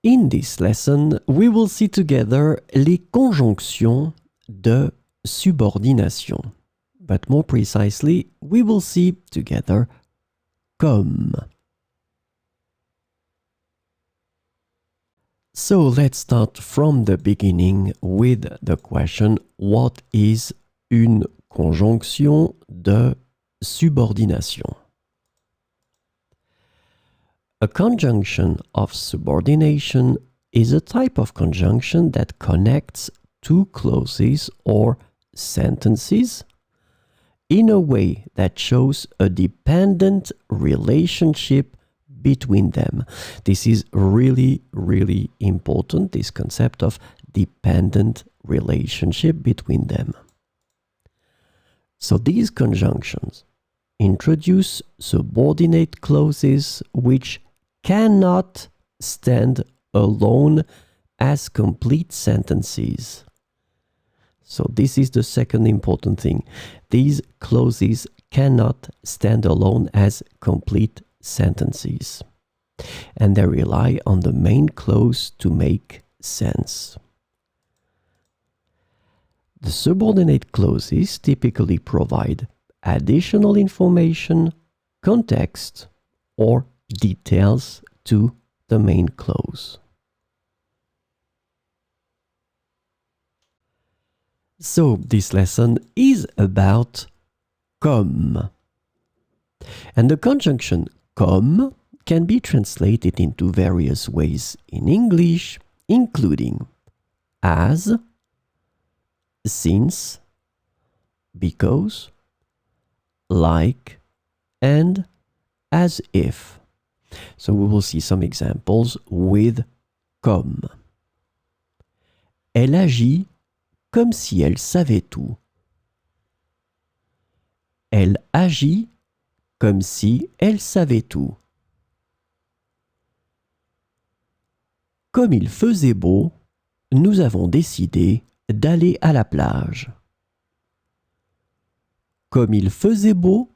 In this lesson, we will see together les conjonctions de subordination. But more precisely, we will see together comme. So let's start from the beginning with the question, what is une conjonction de subordination? A conjunction of subordination is a type of conjunction that connects two clauses or sentences in a way that shows a dependent relationship between them. This is really, really important, this concept of dependent relationship between them. So these conjunctions introduce subordinate clauses which cannot stand alone as complete sentences. So this is the second important thing. These clauses cannot stand alone as complete sentences, and they rely on the main clause to make sense. The subordinate clauses typically provide additional information, context, or details to the main clause. So this lesson is about comme. And the conjunction comme can be translated into various ways in English, including as, since, because, like, and as if. So we will see some examples with comme. Elle agit comme si elle savait tout. Elle agit comme si elle savait tout. Comme il faisait beau, nous avons décidé d'aller à la plage. Comme il faisait beau,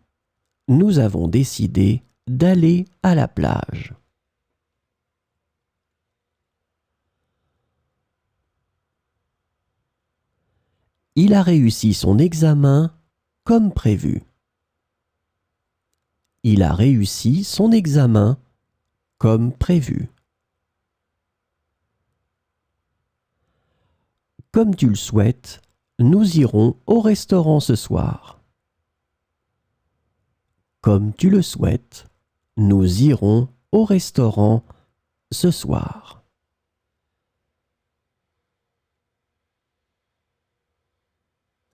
nous avons décidé d'aller à la plage. Il a réussi son examen comme prévu. Il a réussi son examen comme prévu. Comme tu le souhaites, nous irons au restaurant ce soir. Comme tu le souhaites, nous irons au restaurant ce soir.